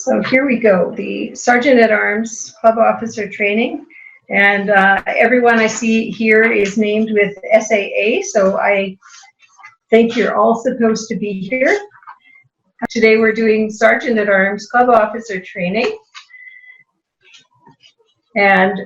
So here we go, the Sergeant at Arms Club Officer Training. And everyone I see here is named with SAA, so I think you're all supposed to be here. Today we're doing Sergeant at Arms Club Officer Training. And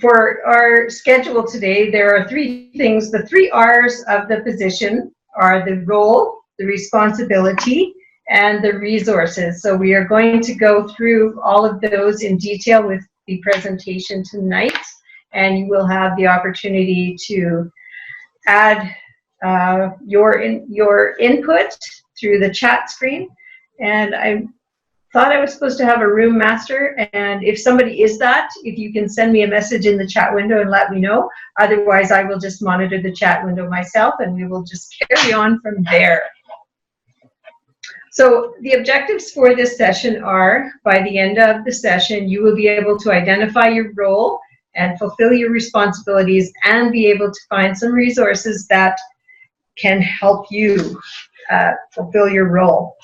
for our schedule today, there are three things. The three R's of the position are the role, the responsibility, and the resources. So we are going to go through all of those in detail with the presentation tonight, and you will have the opportunity to add your input through the chat screen. And I thought I was supposed to have a room master, and if somebody is that, if you can send me a message in the chat window and let me know. Otherwise, I will just monitor the chat window myself, and we will just carry on from there. So the objectives for this session are, by the end of the session, you will be able to identify your role and fulfill your responsibilities and be able to find some resources that can help you fulfill your role.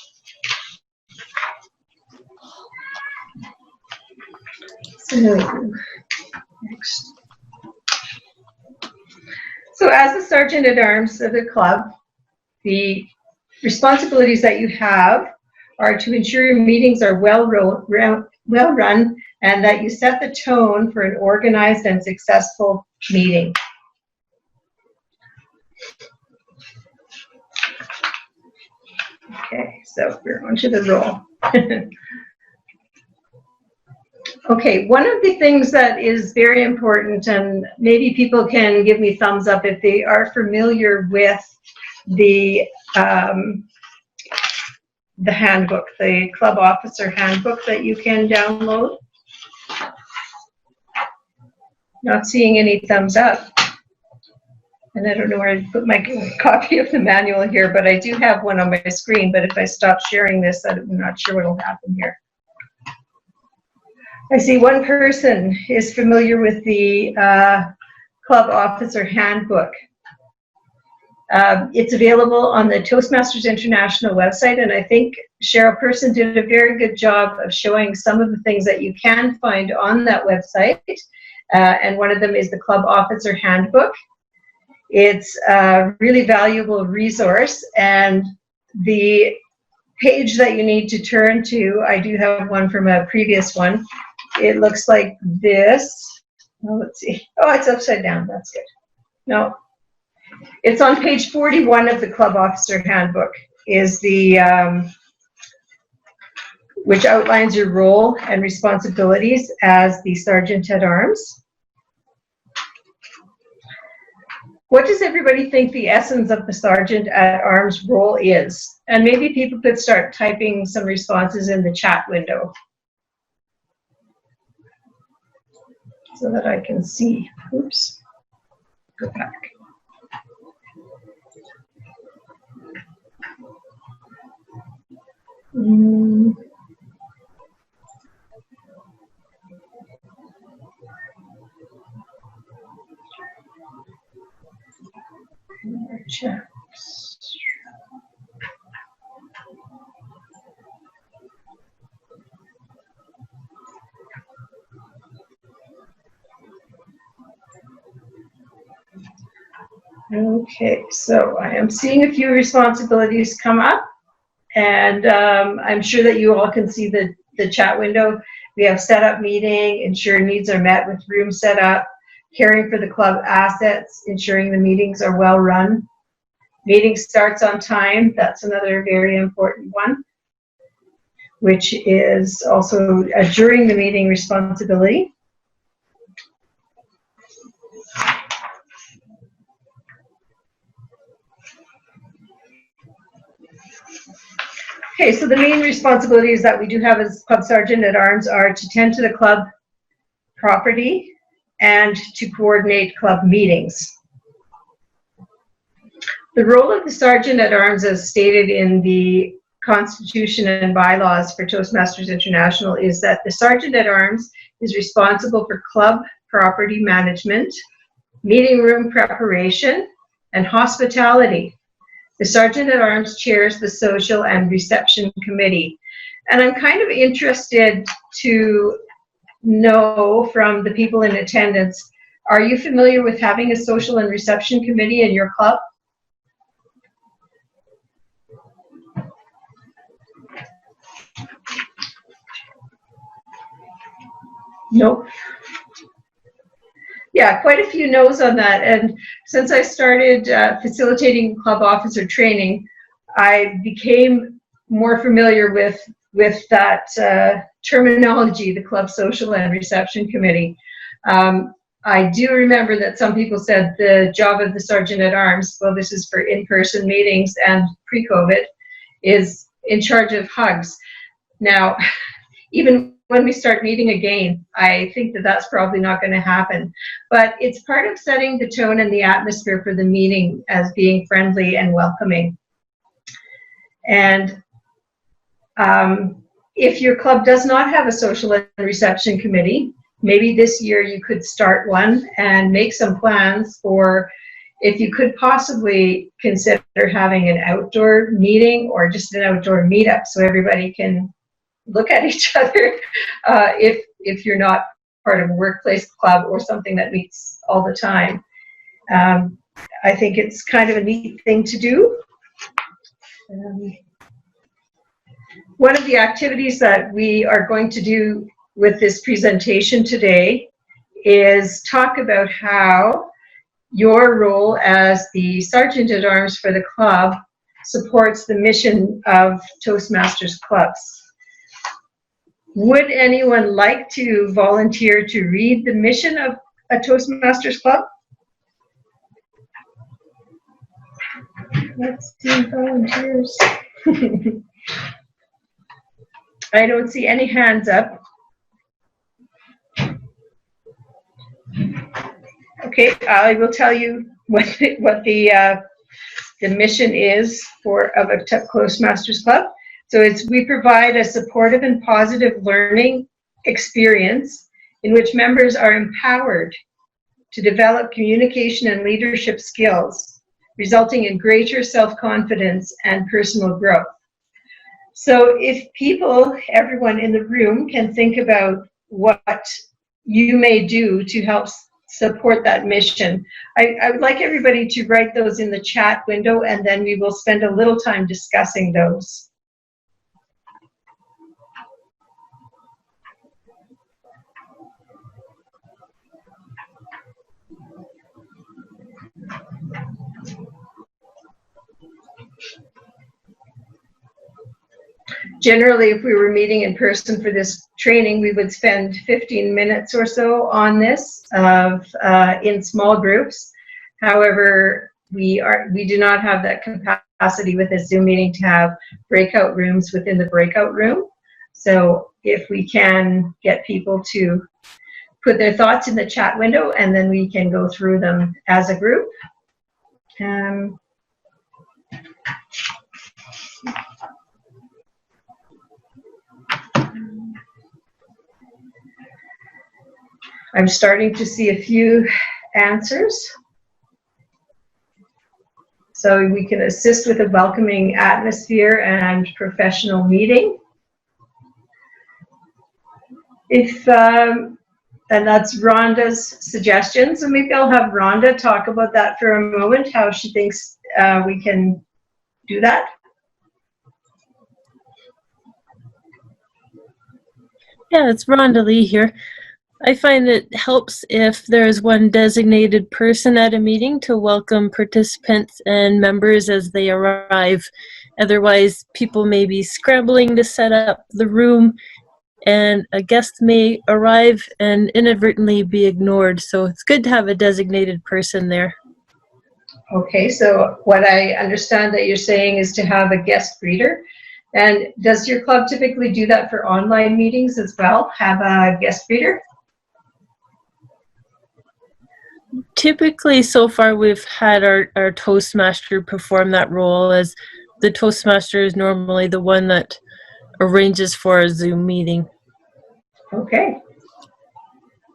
So next. So as the Sergeant at Arms of the club, the responsibilities that you have are to ensure your meetings are well run and that you set the tone for an organized and successful meeting. Okay, so we're on to the role. Okay, one of the things that is very important, and maybe people can give me thumbs up if they are familiar with the handbook, the club officer handbook that you can download. Not seeing any thumbs up. And I don't know where to put my copy of the manual here, but I do have one on my screen. But if I stop sharing this, I'm not sure what will happen here. I see one person is familiar with the club officer handbook. It's available on the Toastmasters International website, and I think Cheryl Person did a very good job of showing some of the things that you can find on that website, and one of them is the Club Officer Handbook. It's a really valuable resource, and the page that you need to turn to, I do have one from a previous one. It looks like this. Well, let's see. Oh, it's upside down. That's good. No. It's on page 41 of the Club Officer Handbook, is the which outlines your role and responsibilities as the Sergeant at Arms. What does everybody think the essence of the Sergeant at Arms role is? And maybe people could start typing some responses in the chat window so that I can see. Oops. Go back. Okay, so I am seeing a few responsibilities come up, and I'm sure that you all can see the chat window. We have set up meeting, ensure needs are met with room set up, caring for the club assets, ensuring the meetings are well run. Meeting starts on time, that's another very important one, which is also a during the meeting responsibility. Okay, so the main responsibilities that we do have as Club Sergeant at Arms are to tend to the club property and to coordinate club meetings. The role of the Sergeant at Arms, as stated in the Constitution and bylaws for Toastmasters International, is that the Sergeant at Arms is responsible for club property management, meeting room preparation, and hospitality. The Sergeant at Arms chairs the Social and Reception Committee. And I'm kind of interested to know from the people in attendance, are you familiar with having a social and reception committee in your club? Nope. Yeah, quite a few no's on that. And since I started facilitating club officer training, I became more familiar with that terminology, the club social and reception committee. I do remember that some people said the job of the sergeant at arms, well, this is for in-person meetings and pre-COVID, is in charge of hugs. Now, even when we start meeting again, I think that that's probably not going to happen. But it's part of setting the tone and the atmosphere for the meeting as being friendly and welcoming. And if your club does not have a social and reception committee, maybe this year you could start one and make some plans for if you could possibly consider having an outdoor meeting or just an outdoor meetup so everybody can look at each other if you're not part of a workplace club or something that meets all the time. I think it's kind of a neat thing to do. One of the activities that we are going to do with this presentation today is talk about how your role as the Sergeant at Arms for the club supports the mission of Toastmasters clubs. Would anyone like to volunteer to read the mission of a Toastmasters club? Let's see volunteers. I don't see any hands up. Okay, I will tell you what the mission is of a Toastmasters club. So we provide a supportive and positive learning experience in which members are empowered to develop communication and leadership skills, resulting in greater self-confidence and personal growth. So if everyone in the room can think about what you may do to help support that mission, I would like everybody to write those in the chat window, and then we will spend a little time discussing those. Generally, if we were meeting in person for this training, we would spend 15 minutes or so on this in small groups. However, we do not have that capacity with a Zoom meeting to have breakout rooms within the breakout room. So if we can get people to put their thoughts in the chat window, and then we can go through them as a group. I'm starting to see a few answers. So we can assist with a welcoming atmosphere and professional meeting. And that's Rhonda's suggestion. So maybe I'll have Rhonda talk about that for a moment, how she thinks we can do that. Yeah, it's Rhonda Lee here. I find it helps if there's one designated person at a meeting to welcome participants and members as they arrive. Otherwise, people may be scrambling to set up the room, and a guest may arrive and inadvertently be ignored. So it's good to have a designated person there. Okay, so what I understand that you're saying is to have a guest greeter. And does your club typically do that for online meetings as well? Have a guest greeter? Typically, so far, we've had our Toastmaster perform that role, as the Toastmaster is normally the one that arranges for a Zoom meeting. Okay,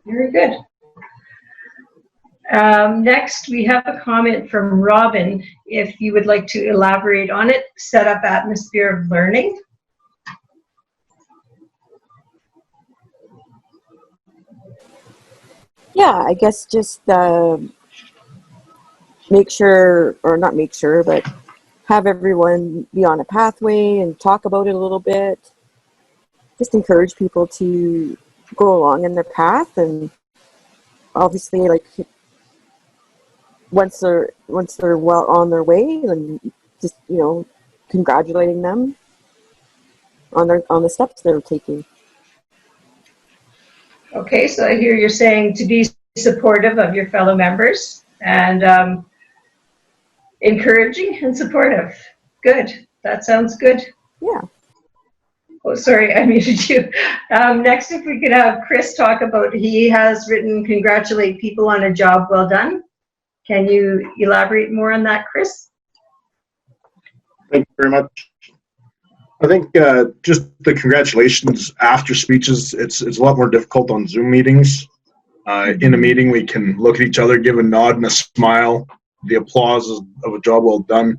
very good. Next, we have a comment from Robin. If you would like to elaborate on it, set up atmosphere of learning. Yeah, I guess just make sure, or not make sure, but have everyone be on a pathway and talk about it a little bit. Just encourage people to go along in their path, and obviously, like, once they're well on their way, then just, you know, congratulating them on the steps they're taking. Okay, so I hear you're saying to be supportive of your fellow members and encouraging and supportive. Good. That sounds good. Yeah. Oh, sorry, I muted you. Next, if we could have Chris talk about, he has written congratulate people on a job well done. Can you elaborate more on that, Chris? Thank you very much. I think just the congratulations after speeches, it's a lot more difficult on Zoom meetings. In a meeting, we can look at each other, give a nod and a smile, the applause of a job well done.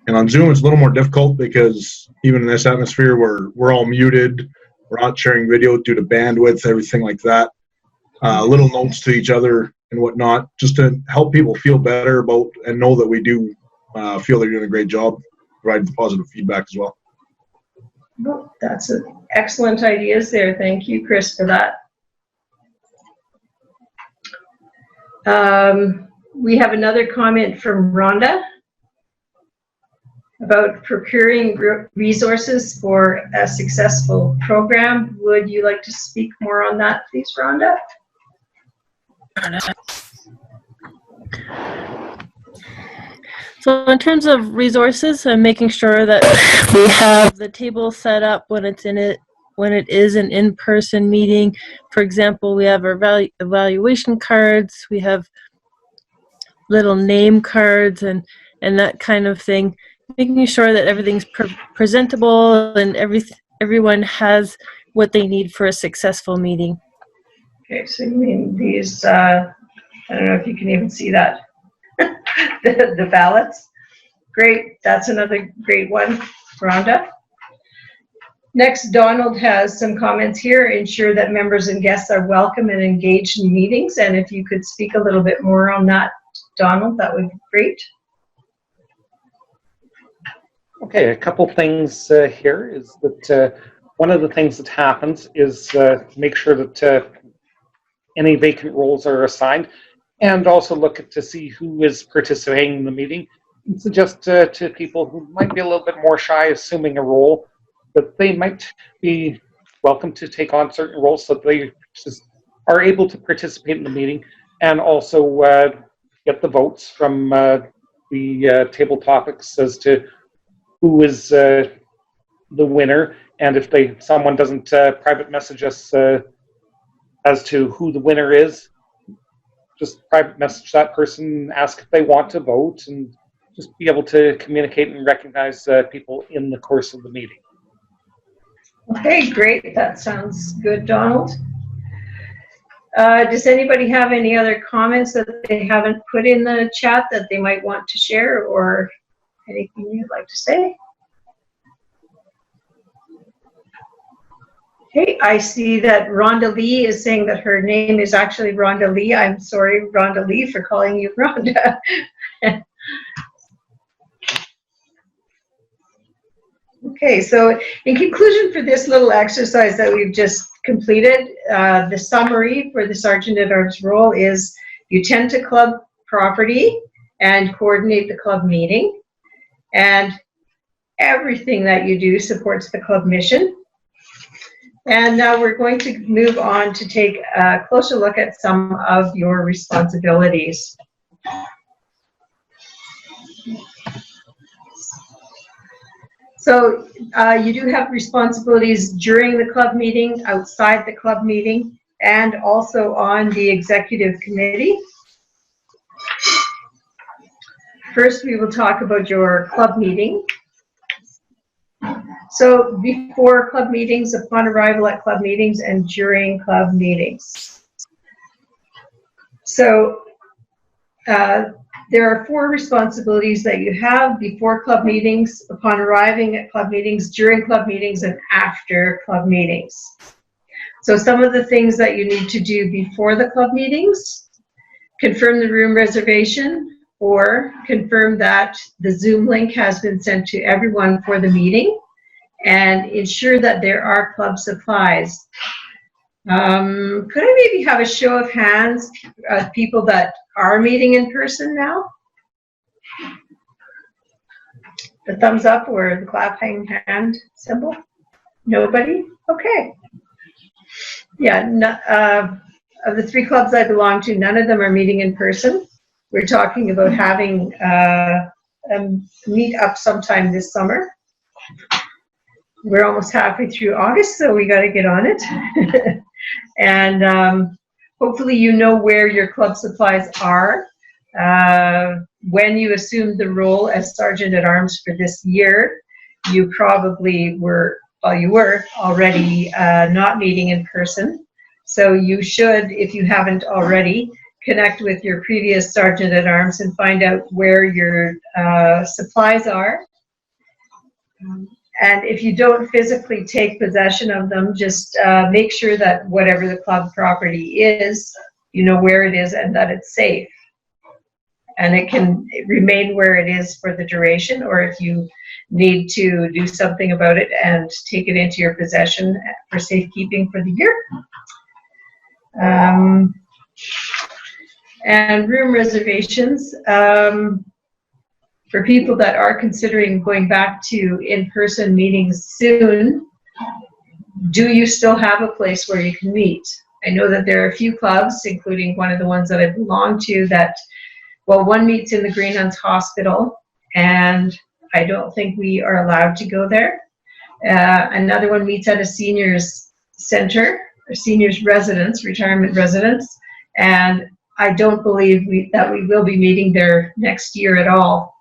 And on Zoom, it's a little more difficult because even in this atmosphere, we're all muted. We're not sharing video due to bandwidth, everything like that. Little notes to each other and whatnot, just to help people feel better about and know that we do feel they're doing a great job, provide positive feedback as well. Well, that's excellent ideas there. Thank you, Chris, for that. We have another comment from Rhonda about procuring resources for a successful program. Would you like to speak more on that, please, Rhonda? So in terms of resources, I'm making sure that we have the table set up when it is an in-person meeting. For example, we have our evaluation cards, we have little name cards and that kind of thing. Making sure that everything's presentable and everyone has what they need for a successful meeting. Okay, so you mean these, I don't know if you can even see that, the ballots. Great, that's another great one, Rhonda. Next, Donald has some comments here. Ensure that members and guests are welcome and engaged in meetings. And if you could speak a little bit more on that, Donald, that would be great. Okay, a couple things here is that one of the things that happens is make sure that any vacant roles are assigned, and also look to see who is participating in the meeting. And suggest to people who might be a little bit more shy assuming a role that they might be welcome to take on certain roles so that they just are able to participate in the meeting and also get the votes from the table topics as to who is the winner, and if someone doesn't private message us as to who the winner is, just private message that person, ask if they want to vote, and just be able to communicate and recognize people in the course of the meeting. Okay, great. That sounds good, Donald. Does anybody have any other comments that they haven't put in the chat that they might want to share, or anything you'd like to say? Okay, I see that Rhonda Lee is saying that her name is actually Rhonda Lee. I'm sorry, Rhonda Lee, for calling you Rhonda. Okay, so in conclusion for this little exercise that we've just completed, the summary for the Sergeant at Arms role is you tend to club property and coordinate the club meeting, and everything that you do supports the club mission. And now we're going to move on to take a closer look at some of your responsibilities. So you do have responsibilities during the club meeting, outside the club meeting, and also on the executive committee. First, we will talk about your club meeting. So before club meetings, upon arrival at club meetings, and during club meetings. So there are 4 responsibilities that you have before club meetings, upon arriving at club meetings, during club meetings, and after club meetings. So some of the things that you need to do before the club meetings: confirm the room reservation, or confirm that the Zoom link has been sent to everyone for the meeting, and ensure that there are club supplies. Could I maybe have a show of hands of people that are meeting in person now? The thumbs up or the clapping hand symbol? Nobody? Okay. Yeah, of the 3 clubs I belong to, none of them are meeting in person. We're talking about having a meet up sometime this summer. We're almost halfway through August, so we got to get on it. And hopefully you know where your club supplies are. When you assumed the role as Sergeant at Arms for this year, you probably were, well, you were already not meeting in person. So you should, if you haven't already, connect with your previous Sergeant at Arms and find out where your supplies are. And if you don't physically take possession of them, just make sure that whatever the club property is, you know where it is and that it's safe. And it can remain where it is for the duration, or if you need to do something about it and take it into your possession for safekeeping for the year. And room reservations. For people that are considering going back to in-person meetings soon, do you still have a place where you can meet? I know that there are a few clubs, including one of the ones that I belong to, that, well, one meets in the Greenlands Hospital, and I don't think we are allowed to go there. Another one meets at a seniors center, or seniors residence, retirement residence, and I don't believe that we will be meeting there next year at all.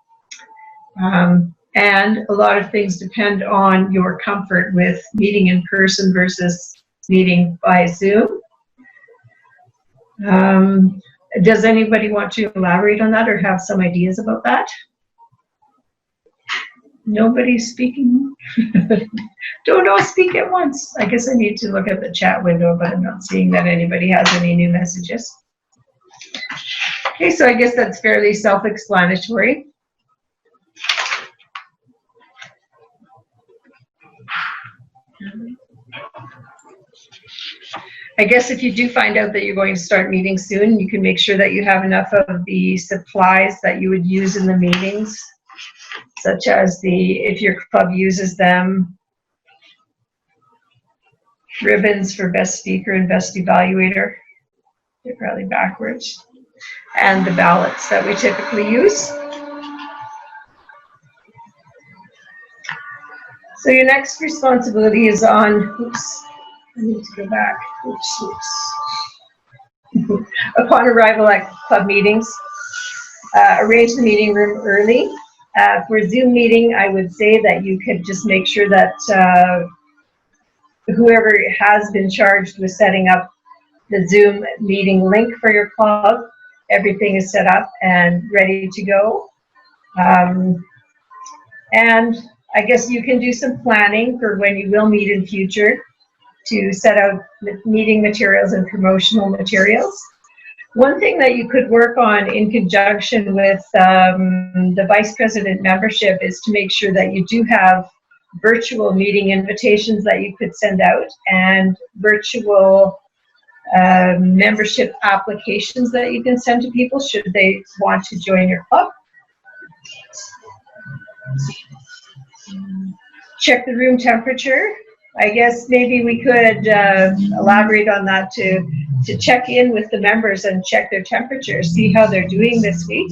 And a lot of things depend on your comfort with meeting in person versus meeting by Zoom. Does anybody want to elaborate on that or have some ideas about that? Nobody's speaking? Don't all speak at once. I guess I need to look at the chat window, but I'm not seeing that anybody has any new messages. Okay, so I guess that's fairly self-explanatory. I guess if you do find out that you're going to start meeting soon, you can make sure that you have enough of the supplies that you would use in the meetings, such as if your club uses them, ribbons for best speaker and best evaluator. They're probably backwards. And the ballots that we typically use. So your next responsibility is on, oops, I need to go back. Oops. Upon arrival at club meetings, arrange the meeting room early. For Zoom meeting, I would say that you could just make sure that whoever has been charged with setting up the Zoom meeting link for your club, everything is set up and ready to go. And I guess you can do some planning for when you will meet in future to set out meeting materials and promotional materials. One thing that you could work on in conjunction with the Vice President membership is to make sure that you do have virtual meeting invitations that you could send out and virtual membership applications that you can send to people should they want to join your club. Check the room temperature. I guess maybe we could elaborate on that to check in with the members and check their temperature, see how they're doing this week,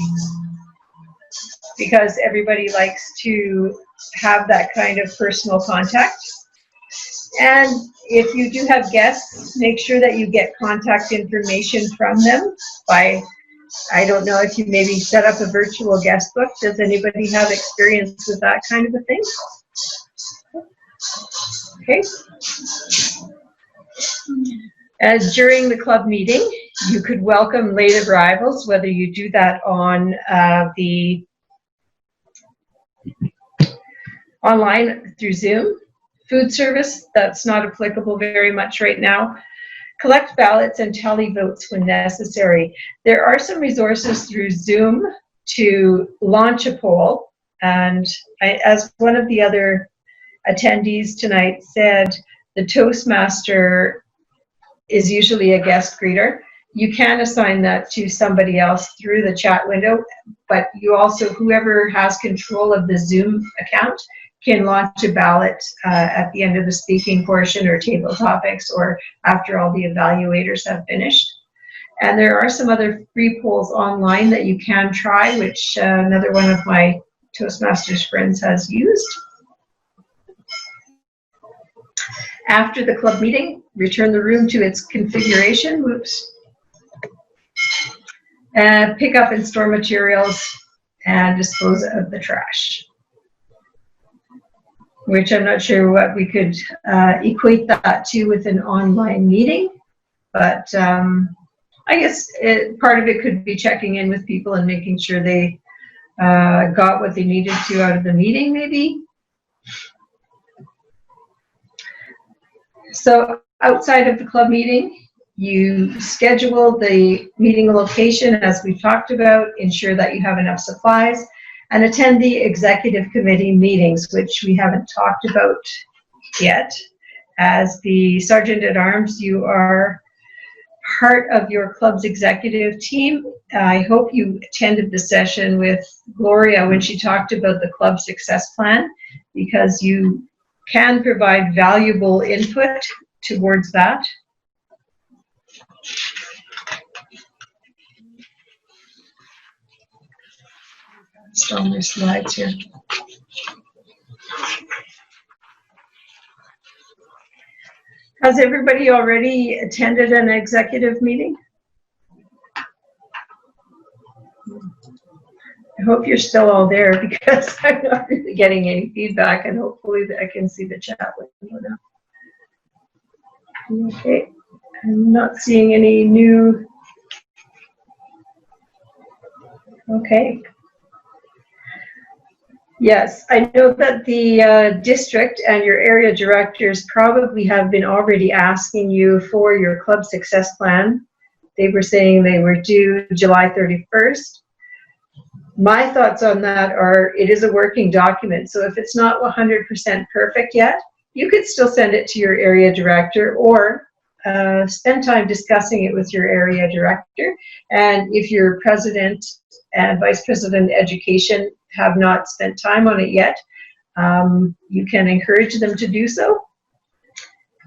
because everybody likes to have that kind of personal contact. And if you do have guests, make sure that you get contact information from them by, I don't know if you maybe set up a virtual guest book. Does anybody have experience with that kind of a thing? Okay. During the club meeting, you could welcome late arrivals, whether you do that on the online through Zoom, Food service, that's not applicable very much right now. Collect ballots and tally votes when necessary. There are some resources through Zoom to launch a poll, and as one of the other attendees tonight said, the Toastmaster is usually a guest greeter. You can assign that to somebody else through the chat window, but you also, whoever has control of the Zoom account, can launch a ballot at the end of the speaking portion or table topics or after all the evaluators have finished. And there are some other free polls online that you can try, which another one of my Toastmasters friends has used. After the club meeting, return the room to its configuration. Whoops. And pick up and store materials and dispose of the trash. Which I'm not sure what we could equate that to with an online meeting, but I guess part of it could be checking in with people and making sure they got what they needed to out of the meeting, maybe. So outside of the club meeting, you schedule the meeting location as we talked about, ensure that you have enough supplies, and attend the executive committee meetings, which we haven't talked about yet. As the Sergeant at Arms, you are part of your club's executive team. I hope you attended the session with Gloria when she talked about the club success plan, because you can provide valuable input towards that. Stronger slides here. Has everybody already attended an executive meeting? I hope you're still all there, because I'm not really getting any feedback, and hopefully I can see the chat window now. Okay, I'm not seeing any new. Okay. Yes, I know that the district and your area directors probably have been already asking you for your club success plan. They were saying they were due July 31st. My thoughts on that are, it is a working document, so if it's not 100% perfect yet, you could still send it to your area director, or spend time discussing it with your area director. And if your president and vice president education have not spent time on it yet, you can encourage them to do so.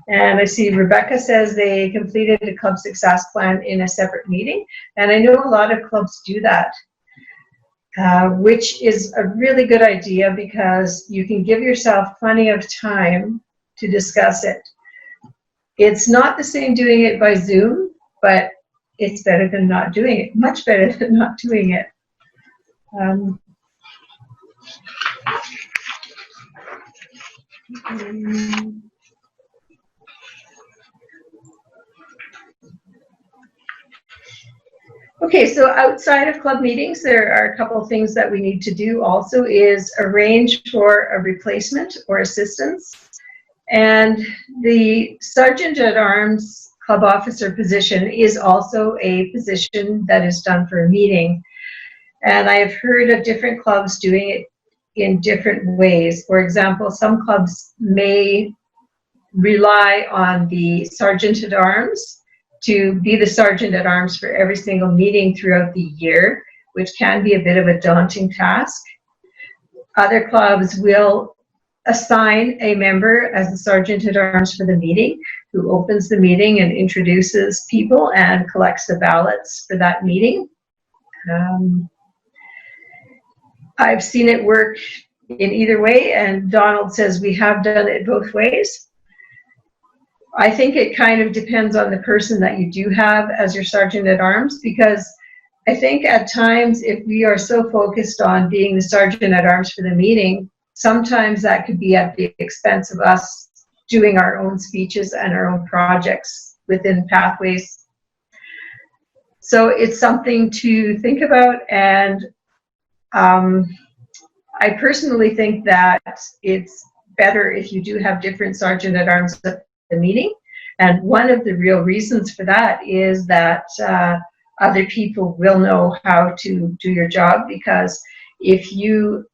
And I see Rebecca says they completed a club success plan in a separate meeting, and I know a lot of clubs do that, which is a really good idea, because you can give yourself plenty of time to discuss it. It's not the same doing it by Zoom, but it's better than not doing it, much better than not doing it. Okay, so outside of club meetings, there are a couple of things that we need to do also, is arrange for a replacement or assistance. And the Sergeant at Arms club officer position is also a position that is done for a meeting. And I have heard of different clubs doing it in different ways. For example, some clubs may rely on the Sergeant at Arms to be the Sergeant at Arms for every single meeting throughout the year, which can be a bit of a daunting task. Other clubs will assign a member as the Sergeant at Arms for the meeting, who opens the meeting and introduces people and collects the ballots for that meeting. I've seen it work in either way, and Donald says we have done it both ways. I think it kind of depends on the person that you do have as your Sergeant at Arms, because I think at times, if we are so focused on being the Sergeant at Arms for the meeting, sometimes that could be at the expense of us doing our own speeches and our own projects within Pathways. So it's something to think about, and I personally think that it's better if you do have different sergeant at arms at the meeting. And one of the real reasons for that is that other people will know how to do your job, because if you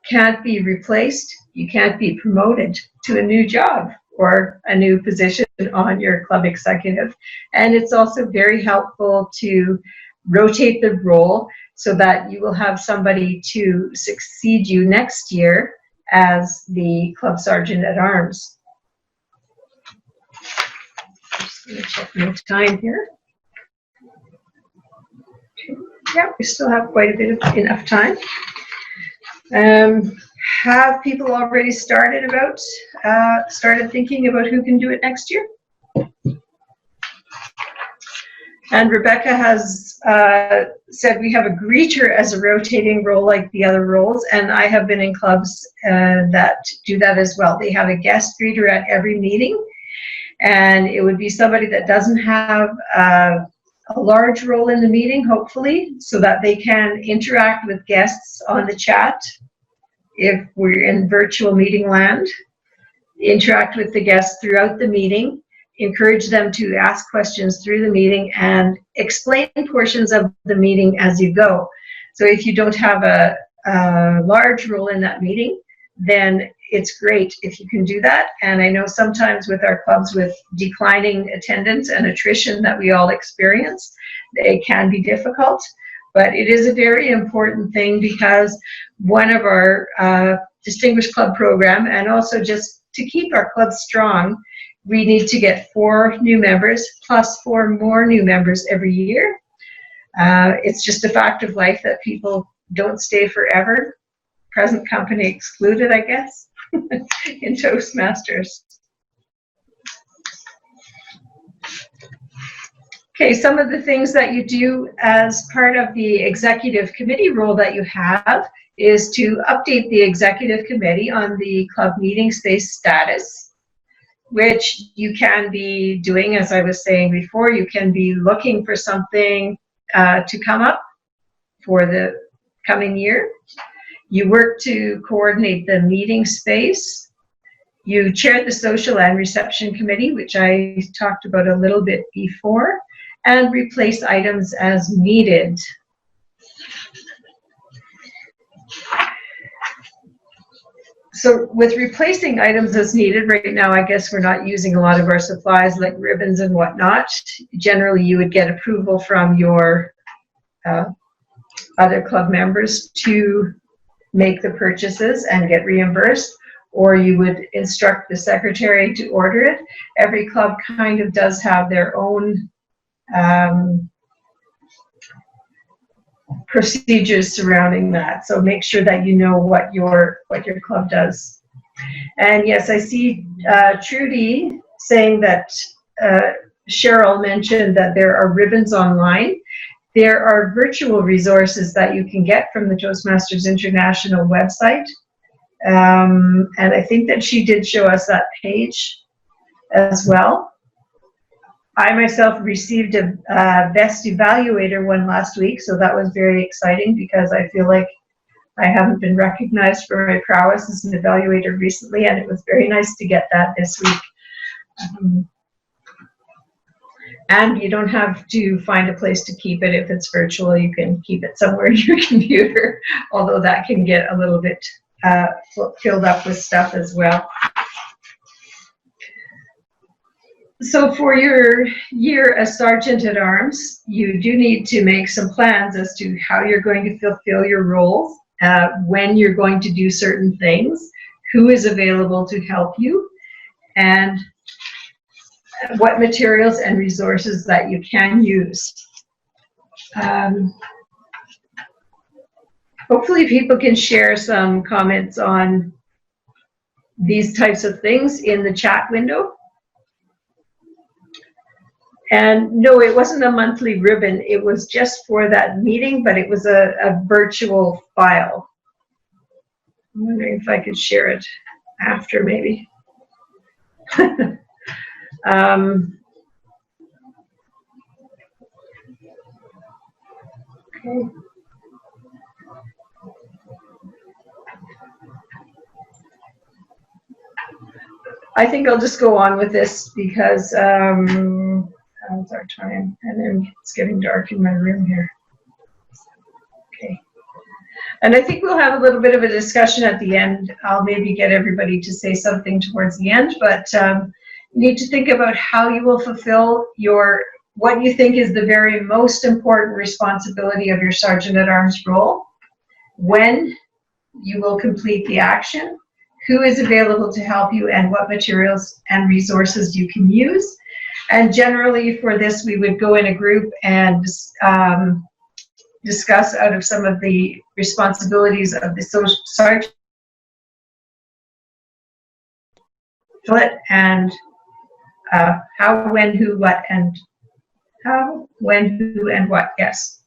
can't be replaced, you can't be promoted to a new job or a new position on your club executive. And it's also very helpful to rotate the role so that you will have somebody to succeed you next year as the club sergeant at arms. Just going to check my time here. Yeah, we still have quite a bit of enough time. Have people already started thinking about who can do it next year? And Rebecca has said we have a greeter as a rotating role like the other roles, and I have been in clubs that do that as well. They have a guest greeter at every meeting, and it would be somebody that doesn't have a large role in the meeting, hopefully, so that they can interact with guests on the chat if we're in virtual meeting land, interact with the guests throughout the meeting, encourage them to ask questions through the meeting, and explain portions of the meeting as you go. So if you don't have a large role in that meeting, then it's great if you can do that. And I know sometimes with our clubs with declining attendance and attrition that we all experience, it can be difficult. But it is a very important thing, because one of our Distinguished Club program, and also just to keep our club strong, we need to get 4 new members plus 4 more new members every year. It's just a fact of life that people don't stay forever, present company excluded, I guess, in Toastmasters. Okay, some of the things that you do as part of the executive committee role that you have is to update the executive committee on the club meeting space status, which you can be doing, as I was saying before. You can be looking for something to come up for the coming year. You work to coordinate the meeting space. You chair the social and reception committee, which I talked about a little bit before, and replace items as needed. So with replacing items as needed, right now I guess we're not using a lot of our supplies like ribbons and whatnot. Generally you would get approval from your other club members to make the purchases and get reimbursed, or you would instruct the secretary to order it. Every club kind of does have their own procedures surrounding that, so make sure that you know what your club does. And yes, I see Trudy saying that Cheryl mentioned that there are ribbons online. There are virtual resources that you can get from the Toastmasters International website, and I think that she did show us that page as well. I myself received a Best Evaluator one last week, so that was very exciting, because I feel like I haven't been recognized for my prowess as an evaluator recently, and it was very nice to get that this week. And you don't have to find a place to keep it if it's virtual. You can keep it somewhere in your computer, although that can get a little bit filled up with stuff as well. So for your year as Sergeant at Arms, you do need to make some plans as to how you're going to fulfill your roles, when you're going to do certain things, who is available to help you, and what materials and resources that you can use. Hopefully people can share some comments on these types of things in the chat window. And no, it wasn't a monthly ribbon. It was just for that meeting, but it was a virtual file. I'm wondering if I could share it after, maybe. Okay. I think I'll just go on with this because how's our time? And then it's getting dark in my room here. Okay. And I think we'll have a little bit of a discussion at the end. I'll maybe get everybody to say something towards the end, but you need to think about how you will fulfill what you think is the very most important responsibility of your Sergeant-at-Arms role, when you will complete the action, who is available to help you, and what materials and resources you can use. And generally for this, we would go in a group and discuss out of some of the responsibilities of the sergeant and how, when, who, what, and how, when, who, and what. Yes.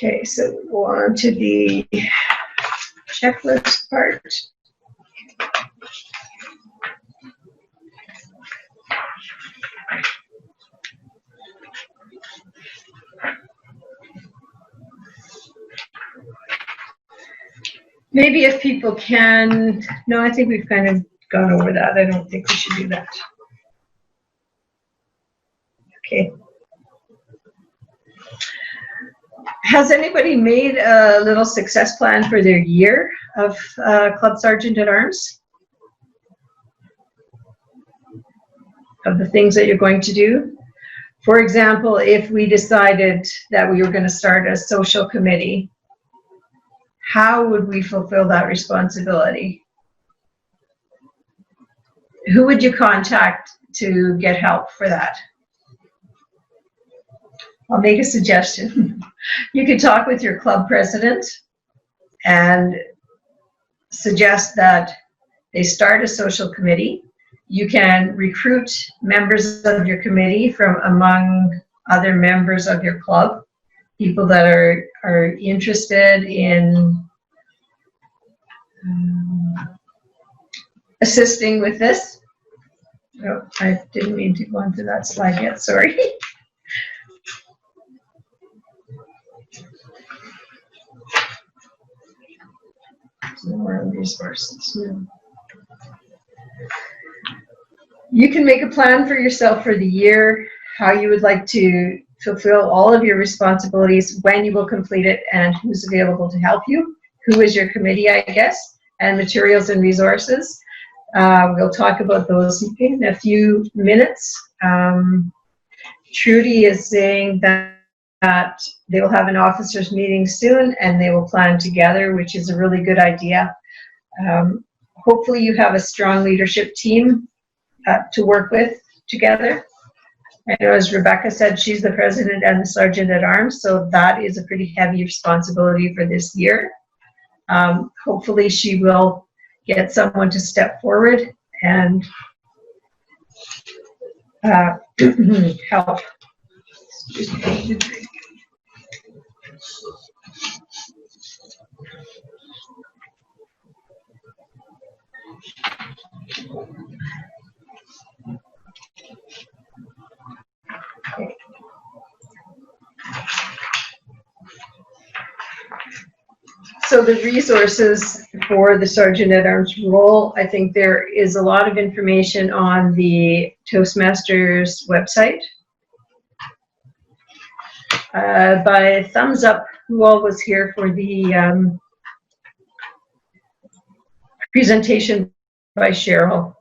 Okay, so we'll go on to the checklist part. Maybe if people can, no, I think we've kind of gone over that. I don't think we should do that. Okay. Has anybody made a little success plan for their year of Club Sergeant-at-Arms? Of the things that you're going to do? For example, if we decided that we were going to start a social committee, how would we fulfill that responsibility? Who would you contact to get help for that? I'll make a suggestion. You could talk with your club president and suggest that they start a social committee. You can recruit members of your committee from among other members of your club, people that are interested in assisting with this. Oh, I didn't mean to go onto that slide yet, sorry. More resources. You can make a plan for yourself for the year, how you would like to fulfill all of your responsibilities, when you will complete it, and who's available to help you, who is your committee, I guess, and materials and resources. We'll talk about those in a few minutes. Trudy is saying that they will have an officers meeting soon and they will plan together, which is a really good idea. Hopefully you have a strong leadership team to work with together. I know, as Rebecca said, she's the president and the Sergeant-at-Arms, so that is a pretty heavy responsibility for this year. Hopefully she will get someone to step forward and help. Okay. So the resources for the Sergeant-at-Arms role, I think there is a lot of information on the Toastmasters website. By thumbs up, who all was here for the presentation by Cheryl?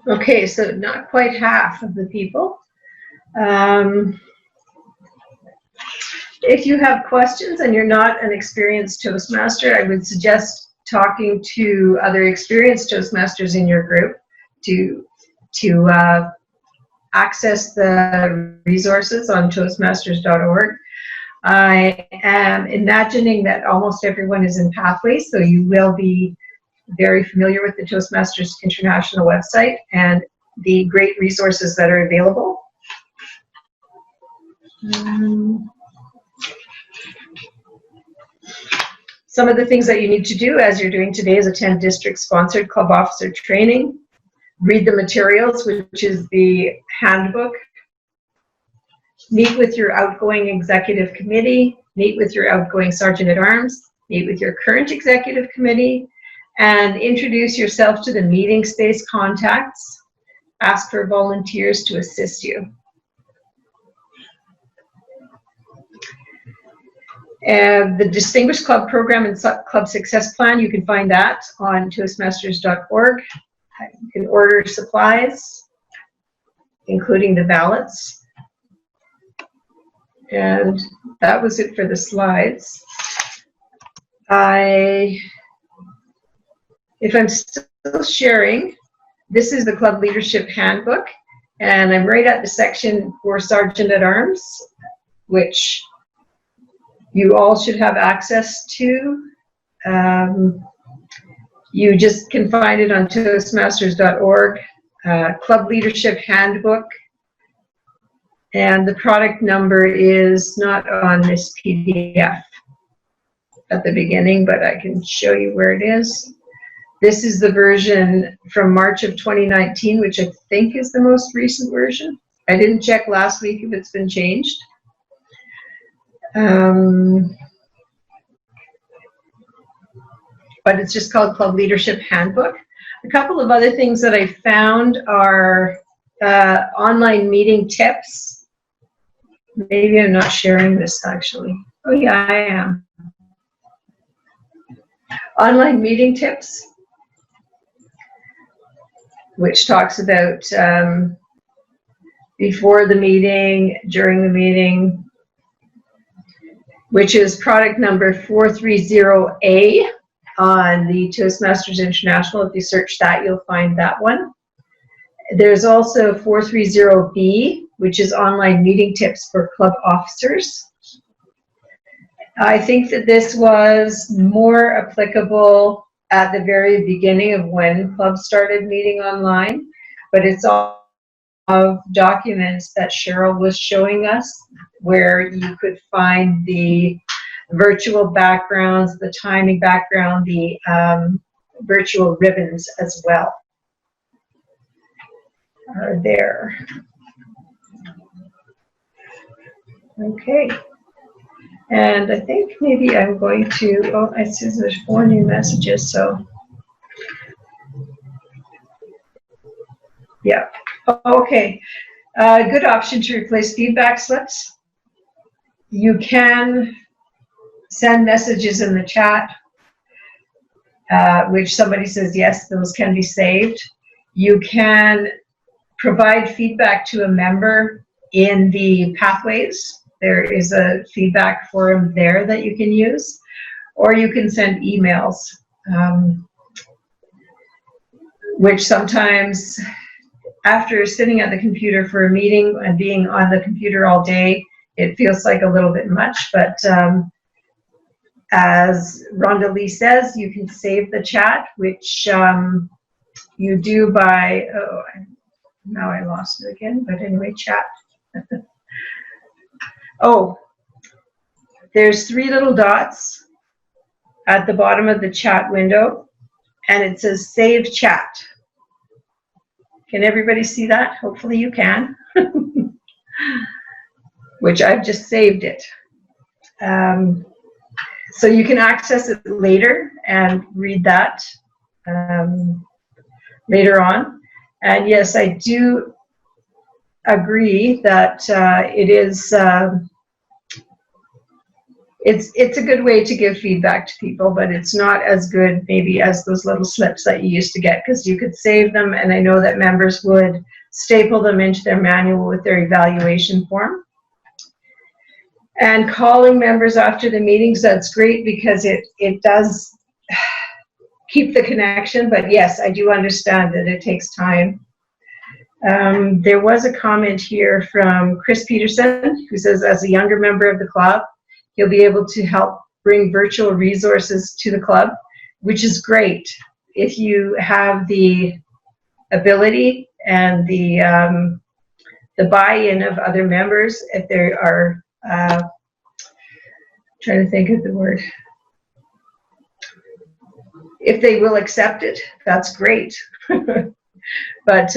Okay, so not quite half of the people. If you have questions and you're not an experienced Toastmaster, I would suggest talking to other experienced Toastmasters in your group to access the resources on toastmasters.org. I am imagining that almost everyone is in Pathways, so you will be very familiar with the Toastmasters International website and the great resources that are available. Some of the things that you need to do, as you're doing today, is attend district-sponsored club officer training, read the materials, which is the handbook, meet with your outgoing executive committee, meet with your outgoing sergeant-at-arms, meet with your current executive committee, and introduce yourself to the meeting space contacts. Ask for volunteers to assist you. And the Distinguished Club Program and Club Success Plan, you can find that on toastmasters.org. You can order supplies, including the ballots. And that was it for the slides. If I'm still sharing, this is the Club Leadership Handbook, and I'm right at the section for Sergeant-at-Arms, which you all should have access to. You just can find it on toastmasters.org, Club Leadership Handbook, and the product number is not on this PDF at the beginning, but I can show you where it is. This is the version from March of 2019, which I think is the most recent version. I didn't check last week if it's been changed. But it's just called Club Leadership Handbook. A couple of other things that I found are online meeting tips. Maybe I'm not sharing this actually. Oh yeah, I am. Online meeting tips, which talks about before the meeting, during the meeting, which is product number 430A on the Toastmasters International. If you search that, you'll find that one. There's also 430B, which is online meeting tips for club officers. I think that this was more applicable at the very beginning of when clubs started meeting online, but it's all of documents that Cheryl was showing us where you could find the virtual backgrounds, the timing background, the virtual ribbons as well are there. Okay. And I think maybe I'm going to, oh, I see there's 4 new messages, so. Yeah, okay. Good option to replace feedback slips. You can send messages in the chat, which somebody says, yes, those can be saved. You can provide feedback to a member in the pathways. There is a feedback forum there that you can use, or you can send emails, which sometimes after sitting at the computer for a meeting and being on the computer all day, it feels like a little bit much, but as Rhonda Lee says, you can save the chat, which you do by, oh, now I lost it again, but anyway, chat. Oh, there's 3 little dots at the bottom of the chat window, and it says Save Chat. Can everybody see that? Hopefully you can. Which I've just saved it. So you can access it later and read that later on. And yes, I do agree that it is it's a good way to give feedback to people, but it's not as good maybe as those little slips that you used to get, because you could save them, and I know that members would staple them into their manual with their evaluation form. And calling members after the meetings, that's great because it does keep the connection, but yes, I do understand that it takes time. There was a comment here from Chris Peterson, who says, as a younger member of the club, he'll be able to help bring virtual resources to the club, which is great. If you have the ability and the buy-in of other members, if there are, trying to think of the word, if they will accept it, that's great. But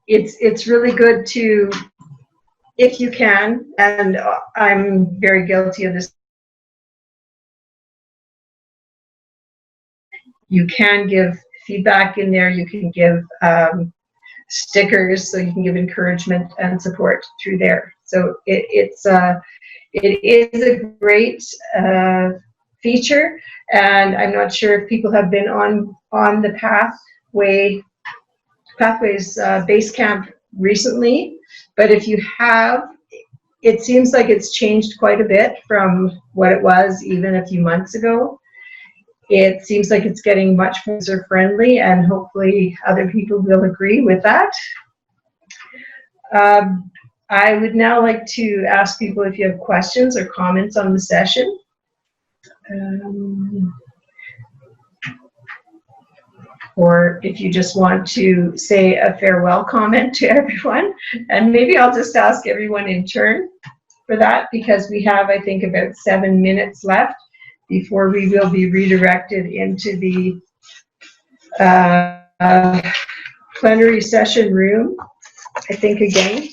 it's really good to, if you can, and I'm very guilty of this, you can give feedback in there, you can give stickers, so you can give encouragement and support through there. So it is a great feature, and I'm not sure if people have been on the Pathways base camp recently, but if you have, it seems like it's changed quite a bit from what it was even a few months ago. It seems like it's getting much more user-friendly, and hopefully other people will agree with that. I would now like to ask people if you have questions or comments on the session. Or if you just want to say a farewell comment to everyone. And maybe I'll just ask everyone in turn for that, because we have, I think, about 7 minutes left before we will be redirected into the plenary session room, I think, again.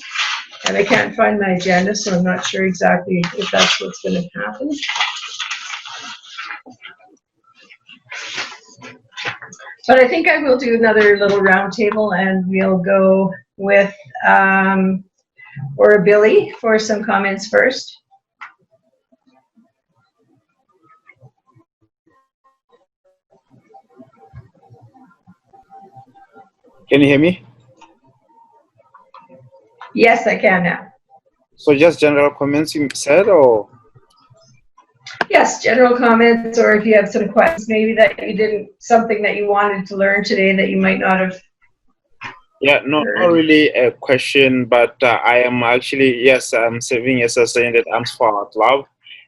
And I can't find my agenda, so I'm not sure exactly if that's what's going to happen. But I think I will do another little round table, and we'll go with or Billy for some comments first. Can you hear me? Yes, I can now. So just general comments you said, or? Yes, general comments, or if you have some questions maybe that you didn't, something that you wanted to learn today that you might not have. Yeah, not really a question, but I am actually, yes, I'm serving as a Sergeant at Arms for our club.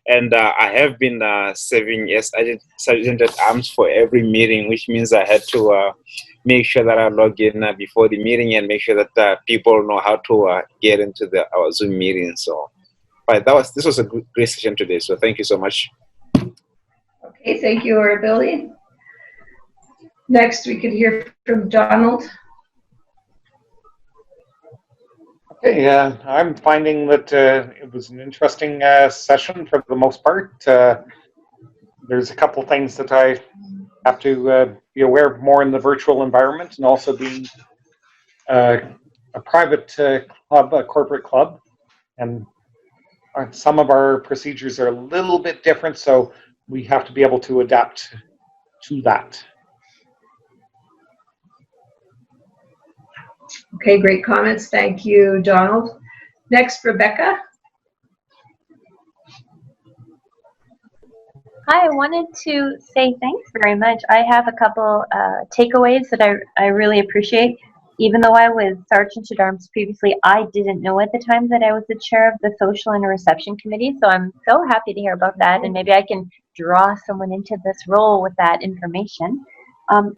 And I have been serving as Sergeant at Arms for every meeting, which means I had to make sure that I log in before the meeting and make sure that people know how to get into our Zoom meeting. So, but this was a great session today. So thank you so much. Okay, thank you, Billy. Next, we could hear from Donald. Okay, I'm finding that it was an interesting session for the most part. There's a couple things that I have to be aware of more in the virtual environment, and also being a private club, a corporate club, and some of our procedures are a little bit different, so we have to be able to adapt to that. Okay, great comments. Thank you, Donald. Next, Rebecca. Hi, I wanted to say thanks very much. I have a couple takeaways that I really appreciate. Even though I was Sergeant at Arms previously, I didn't know at the time that I was the chair of the Social and Reception Committee, so I'm so happy to hear about that, and maybe I can draw someone into this role with that information.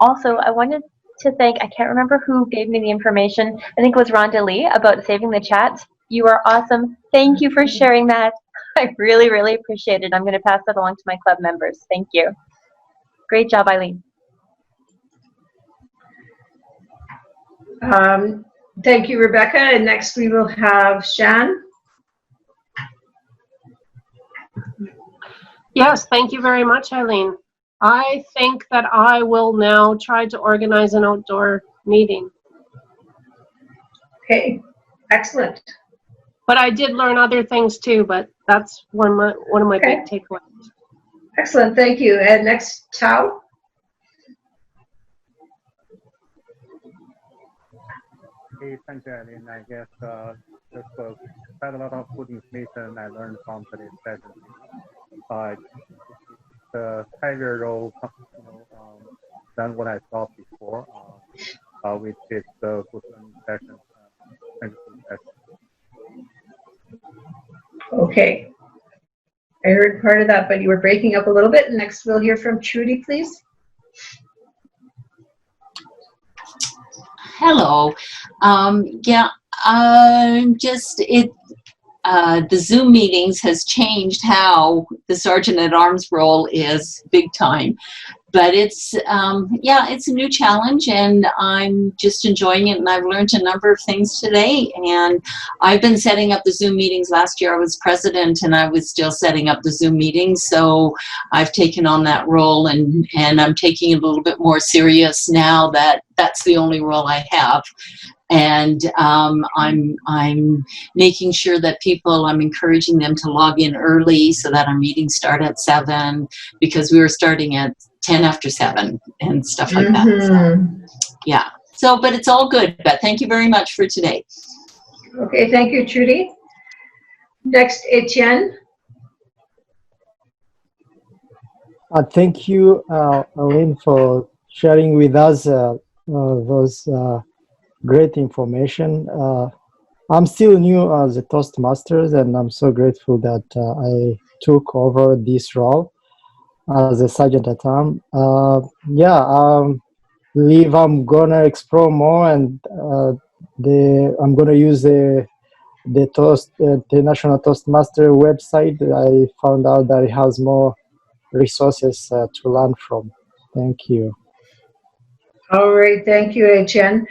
Also, I wanted to thank, I can't remember who gave me the information, I think it was Rhonda Lee, about saving the chats. You are awesome. Thank you for sharing that. I really, really appreciate it. I'm going to pass that along to my club members. Thank you. Great job, Eileen. Thank you, Rebecca. And next we will have Shan. Yes, thank you very much, Eileen. I think that I will now try to organize an outdoor meeting. Okay, excellent. But I did learn other things too, but that's one of my big takeaways. Excellent, thank you. And next, Tao. Hey, thank you, Eileen. I guess this was quite a lot of good information I learned from today's session. The heavier role, than what I thought before, which is the good session. Thank you for the session. Okay. I heard part of that, but you were breaking up a little bit. Next, we'll hear from Trudy, please. Hello. The Zoom meetings has changed how the Sergeant at Arms role is big time. but it's, yeah, it's a new challenge, and I'm just enjoying it, and I've learned a number of things today. And I've been setting up the Zoom meetings. Last year I was president, and I was still setting up the Zoom meetings, so I've taken on that role, and I'm taking it a little bit more serious now that that's the only role I have. And I'm making sure that people, I'm encouraging them to log in early so that our meetings start at 7, because we were starting at 10 after 7 and stuff like that. So, yeah. So, but it's all good. But thank you very much for today. Okay, thank you, Trudy. Next, Etienne. Thank you, Eileen, for sharing with us those great information. I'm still new as a Toastmasters, and I'm so grateful that I took over this role as a sergeant at arms. Yeah, believe I'm gonna explore more, and I'm gonna use the National Toastmaster website. I found out that it has more resources to learn from. Thank you. All right, thank you, Etienne.